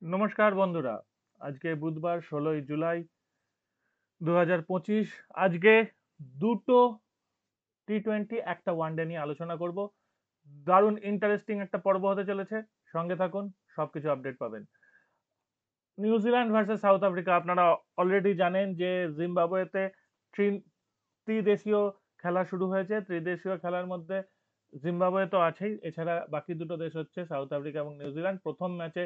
নমস্কার বন্ধুরা। আজকে বুধবার ১৬ই জুলাই ২০২৫। আজকে দুটো টি-টোয়েন্টি একটা ওয়ানডে নিয়ে আলোচনা করব। দারুণ ইন্টারেস্টিং একটা পর্ব হতে চলেছে। সঙ্গে থাকুন, সবকিছু আপডেট পাবেন। New Zealand versus south Africa. আপনারা অলরেডি জানেন যে জিম্বাবুয়েতে ত্রিদেশীয় খেলা শুরু হয়েছে। ত্রিদেশীয় খেলার মধ্যে জিম্বাবুয়ে তো আছেই, এছাড়া বাকি দুটো দেশ হচ্ছে সাউথ আফ্রিকা এবং নিউজিল্যান্ড। প্রথম ম্যাচে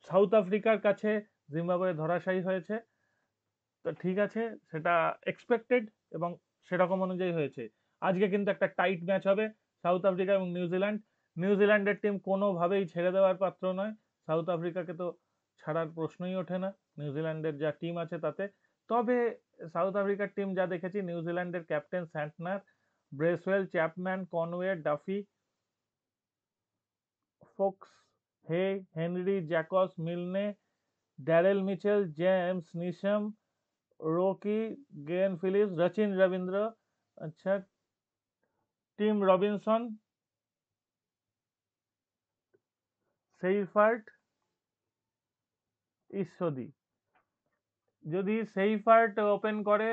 সাউথ আফ্রিকার কাছে জিম্বাবুয়ে ধরাশায়ী হয়েছে। তো ঠিক আছে, সেটা এক্সপেক্টেড এবং সেরকম অনুযায়ী হয়েছে। আজকে কিন্তু একটা টাইট ম্যাচ হবে, সাউথ আফ্রিকা এবং নিউজিল্যান্ড। নিউজিল্যান্ডের টিম কোনোভাবেই ছেড়ে দেওয়ার পাত্র নয়। সাউথ আফ্রিকাকে তো ছাড়ার প্রশ্নই ওঠে না নিউজিল্যান্ডের যা টিম আছে তাতে। তবে সাউথ আফ্রিকার টিম যা দেখেছি, নিউজিল্যান্ডের captain Santner, Bracewell, Chapman, Conway, Duffy, Foulkes, Hay, Henry, Jacks, Milne, Daryl Mitchell, James Neesham, Rocky, Glenn Phillips, Rachin Ravindra, আচ্ছা, টিম রবিনসন, সেইফার্ট, ঈশ্বদী। যদি সেইফার্ট ওপেন করে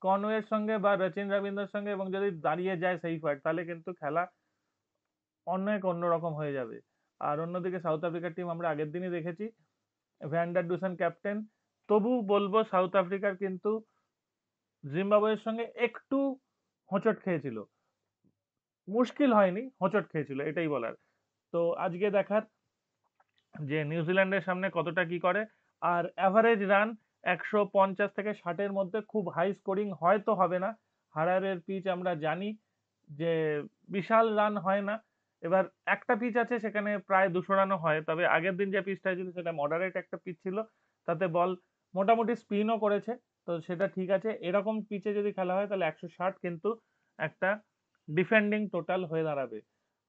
কনওয়ের সঙ্গে বা রচিন রবীন্দ্রের সঙ্গে এবং যদি দাঁড়িয়ে যায় সেইফার্ট, তাহলে কিন্তু খেলা অনেক অন্যরকম হয়ে যাবে। আর অন্যদিকে সাউথ আফ্রিকার টিম আমরা আগের দিনই দেখেছি, ভ্যান্ডার ডুসন ক্যাপ্টেন। তবু বলবো সাউথ আফ্রিকার কিন্তু জিম্বাবুয়ের সঙ্গে একটু হোঁচট খেয়েছিল। মুশকিল হয়নি, হোঁচট খেয়েছিল, এটাই বলার। তো আজকে দেখার যে নিউজিল্যান্ডের সামনে কতটা কি করে। আর অ্যাভারেজ রান ১৫০ থেকে ৬০-এর মধ্যে, খুব হাই স্কোরিং হয়তো হবে না। হারারের পিচ আমরা জানি যে বিশাল রান হয় না। এবার একটা পিচ আছে সেখানে প্রায় ২০০ রানও হয়, তবে আগের দিন যে পিচটা ছিল সেটা মডারেট একটা পিচ ছিল, তাতে বল মোটামুটি স্পিনও করেছে। তো সেটা ঠিক আছে, এরকম পিচে যদি খেলা হয় তাহলে ১৬০ কিন্তু একটা ডিফেন্ডিং টোটাল হয়ে দাঁড়াবে।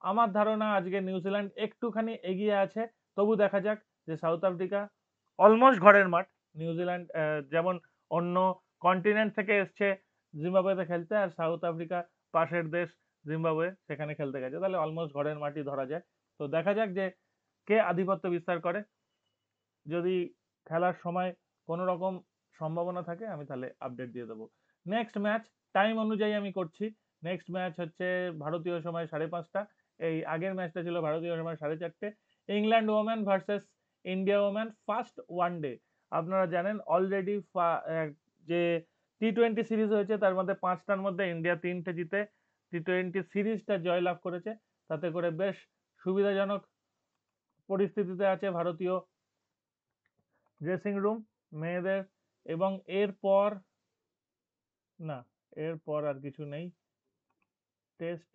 আমার ধারণা আজকে নিউজিল্যান্ড একটুখানি এগিয়ে আছে। তবু দেখা যাক যে সাউথ আফ্রিকা অলমোস্ট ঘরের মাঠ। নিউজিল্যান্ড যেমন অন্য কন্টিনেন্ট থেকে এসছে জিম্বাবুয়েতে খেলতে, আর সাউথ আফ্রিকা পাশের দেশ জিম্বাবুয়ে, সেখানে খেলতে গেছে, তাহলে অলমোস্ট ঘরের মাঠই ধরা যায়। তো দেখা যাক যে কে আধিপত্য বিস্তার করে। যদি খেলার সময় কোনো রকম সম্ভাবনা থাকে আমি তাহলে আপডেট দিয়ে দেবো। নেক্সট ম্যাচ টাইম অনুযায়ী আমি করছি। নেক্সট ম্যাচ হচ্ছে ভারতীয় সময় ৫:৩০। এই আগের ম্যাচটা ছিল ভারতীয় সময় ৪:৩০। England women versus India women, first one day. আপনারা জানেন অলরেডি যে টি-টোয়েন্টি সিরিজ হয়েছে তার মধ্যে ৫টার মধ্যে ইন্ডিয়া ৩টে জিতে টি-টোয়েন্টি সিরিজটা জয়লাভ করেছে। তাতে করে বেশ সুবিধাজনক পরিস্থিতিতে আছে ভারতীয় ড্রেসিং রুম মেয়েদের। এবং এরপর না, এরপর আর কিছু নেই, টেস্ট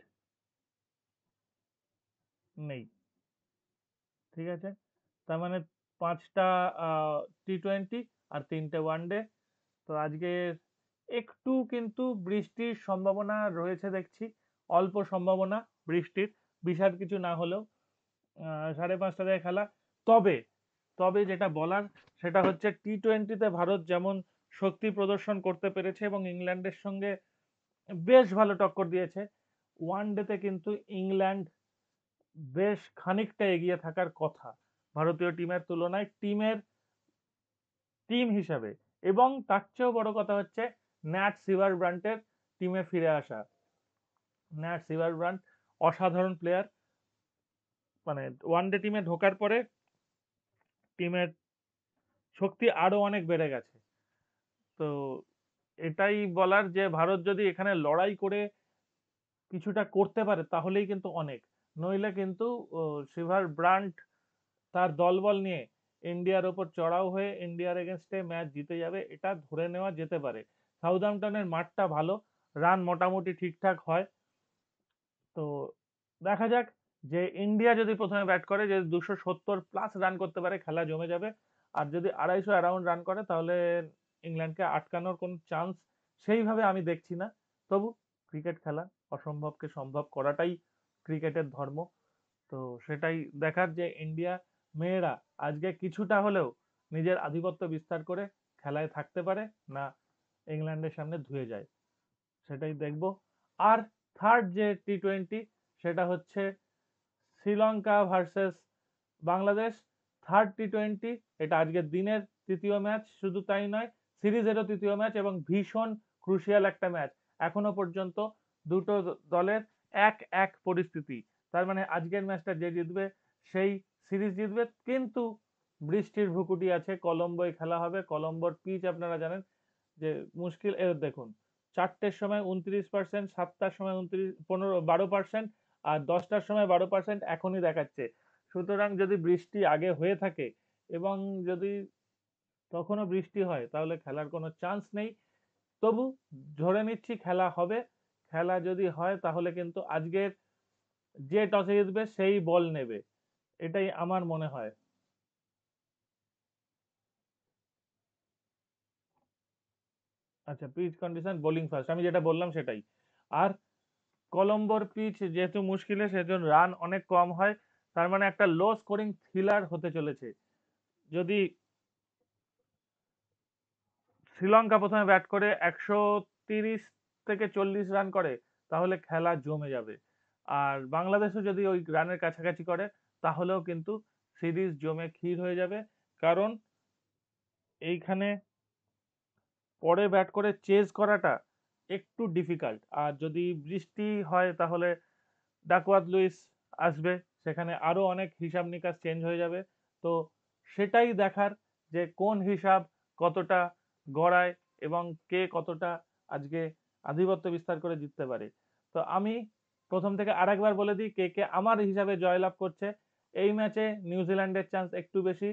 নেই, ঠিক আছে। তার মানে ৫টা টি-টোয়েন্টি আর ৩টে ওয়ানডে। তো আজকে একটু কিন্তু বৃষ্টির সম্ভাবনা রয়েছে দেখছি, অল্প সম্ভাবনা বৃষ্টির, বিশাল কিছু না হলেও। ৫:৩০ থেকে খেলা। তবে তবে যেটা বলার সেটা হচ্ছে টি-টোয়েন্টিতে ভারত যেমন শক্তি প্রদর্শন করতে পেরেছে এবং ইংল্যান্ডের সঙ্গে বেশ ভালো টক্কর দিয়েছে, ওয়ানডেতে কিন্তু ইংল্যান্ড বেশ খানিকটা এগিয়ে থাকার কথা ভারতীয় টিমের তুলনায়, টিম হিসাবে। এবং তার চেয়েও বড় কথা হচ্ছে ন্যাট সিভার ব্রান্টের টিমে ফিরে আসা। ন্যাট সিভার ব্রান্ট অসাধারণ প্লেয়ার, মানে ওয়ানডে টিমে ঢোকার পরে টিমের শক্তি আরো অনেক বেড়ে গেছে। তো এটাই বলার যে ভারত যদি এখানে লড়াই করে কিছুটা করতে পারে তাহলেই কিন্তু অনেক, নইলে কিন্তু সিভার ব্রান্ট তার দলবল নিয়ে ইন্ডিয়ার ওপর চড়াও হয়ে ইন্ডিয়ার এগেনস্টে ম্যাচ জিতে যাবে, এটা ধরে নেওয়া যেতে পারে। সাউদাম্পটনের মাঠটা ভালো, রান মোটামুটি ঠিকঠাক হয়। তো দেখা যাক যে ইন্ডিয়া যদি প্রথমে ব্যাট করে, যদি ২৭০+ রান করতে পারে খেলা জমে যাবে। আর যদি ২৫০ অ্যারাউন্ড রান করে তাহলে ইংল্যান্ডকে আটকানোর কোনো চান্স সেইভাবে আমি দেখছি না। তবু ক্রিকেট খেলা, অসম্ভবকে সম্ভব করাটাই ক্রিকেটের ধর্ম। তো সেটাই দেখার যে ইন্ডিয়া মেয়েরা আজকে কিছুটা হলেও নিজের আধিপত্য বিস্তার করে খেলায় থাকতে পারে না ইংল্যান্ডের সামনে ধুয়ে যায়, সেটাই দেখব। আর থার্ড যে টি-টোয়েন্টি সেটা হচ্ছে Sri Lanka versus Bangladesh. Third T20, এটা আজকের দিনের তৃতীয় ম্যাচ, শুধু তাই নয় সিরিজেরও তৃতীয় ম্যাচ এবং ভীষণ ক্রুশিয়াল একটা ম্যাচ। এখনো পর্যন্ত দুটো দলের 1-1 পরিস্থিতি, তার মানে আজকের ম্যাচটা যে জিতবে সেই সিরিজ জিতবে। কিন্তু বৃষ্টির ভ্রুকুটি আছে, কলম্বোয় খেলা হবে, কলম্বোর পিচ আপনারা জানেন যে মুশকিল। দেখুন 4টের সময় 29%, 7টার সময় 12%, আর 10টার সময় 12% এখনই দেখাচ্ছে। সুতরাং যদি বৃষ্টি আগে হয়ে থাকে এবং যদি তখনও বৃষ্টি হয় তাহলে খেলার কোনো চান্স নেই। তবু ধরে নিচ্ছি খেলা হবে। খেলা যদি হয় তাহলে কিন্তু আজকের যে টসে জিতবে সেই বল নেবে, এটাই আমার মনে হয়। আচ্ছা, পিচ কন্ডিশন, বোলিং ফার্স্ট, আমি যেটা বললাম সেটাই। আর কলম্বোর পিচ যেহেতু মুশকিলে, সেজন্য রান অনেক কম হয়, তার মানে একটা লো স্কোরিং থ্রিলার হতে চলেছে। যদি শ্রীলঙ্কা প্রথমে ব্যাট করে 130 থেকে 40 রান করে তাহলে খেলা জমে যাবে। আর বাংলাদেশও যদি ওই রানের কাছাকাছি করে তাহলেও কিন্তু সিরিজ জমে ক্ষীর হয়ে যাবে। কারণ এইখানে পরে ব্যাট করে চেজ করাটা একটু ডিফিকাল্ট। আর যদি বৃষ্টি হয় তাহলে ডাকওয়ার্থ লুইস আসবে, সেখানে আরো অনেক হিসাব নিকাশ চেঞ্জ হয়ে যাবে। তো সেটাই দেখার যে কোন হিসাব কতটা গড়ায় এবং কে কতটা আজকে আধিপত্য বিস্তার করে জিততে পারে। তো আমি প্রথম থেকে আরেকবার বলে দিই কে কে আমার হিসাবে জয়লাভ করছে। এই ম্যাচে নিউজিল্যান্ডের চান্স একটু বেশি,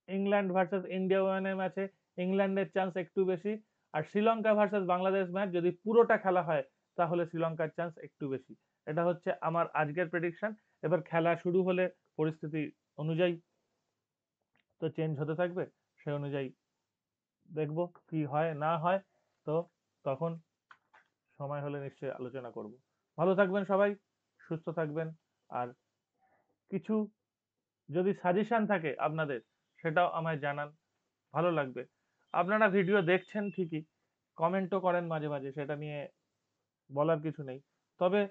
ইংল্যান্ড ভার্সেস ইন্ডিয়া ওয়ানের ম্যাচে ইংল্যান্ডের চান্স একটু বেশি, আর শ্রীলঙ্কা ভার্সেস বাংলাদেশ ম্যাচ যদি পুরোটা খেলা হয় তাহলে শ্রীলঙ্কার চান্স একটু বেশি। এটা হচ্ছে আমার আজকের প্রেডিকশন। এবার খেলা শুরু হলে পরিস্থিতি অনুযায়ী তো চেঞ্জ হতে থাকবে, সেই অনুযায়ী দেখবো কি হয় না হয়। তো তখন সময় হলে নিশ্চয়ই আলোচনা করব। ভালো থাকবেন সবাই, সুস্থ থাকবেন। আর কিছু যদি সাজেশন থাকে আপনাদের সেটাও আমায় জানান, ভালো লাগবে। আপনারা ভিডিও দেখছেন ঠিকই, কমেন্টও করেন মাঝে মাঝে, সেটা নিয়ে বলার কিছু নেই। তবে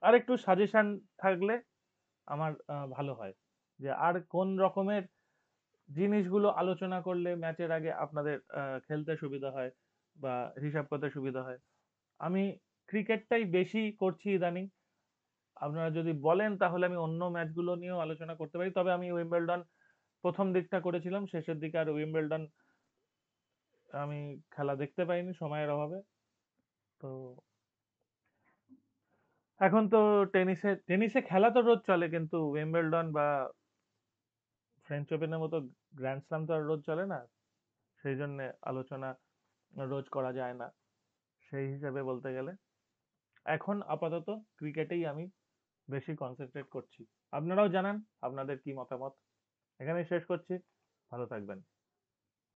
আরেকটু সাজেশন থাকলে আমার ভালো হয়, যে আর কোন রকমের জিনিসগুলো আলোচনা করলে ম্যাচের আগে আপনাদের খেলতে সুবিধা হয় বা হিসাব করতে সুবিধা হয়। আমি ক্রিকেটটাই বেশি করছি ইদানিং। আপনারা যদি বলেন তাহলে আমি অন্য ম্যাচগুলো নিয়েও আলোচনা করতে পারি, তবে আমি উইম্বলডন প্রথম দিকটা করেছিলাম, শেষের দিকে আর উইম্বলডন আমি খেলা দেখতে পাইনি সময়ের অভাবে। তো এখন তো টেনিসে টেনিসে খেলা তো রোজ চলে, কিন্তু উইম্বলডন বা ফ্রেঞ্চ ওপেনের মতো গ্র্যান্ড স্লাম তো আর রোজ চলে না, সেই জন্য আলোচনা রোজ করা যায় না। সেই হিসাবে বলতে গেলে এখন আপাতত ক্রিকেটেই আমি বেশি কনসেন্ট্রেট করছি। আপনারাও জানান আপনাদের কি মতামত। এখানেই শেষ করছি, ভালো থাকবেন।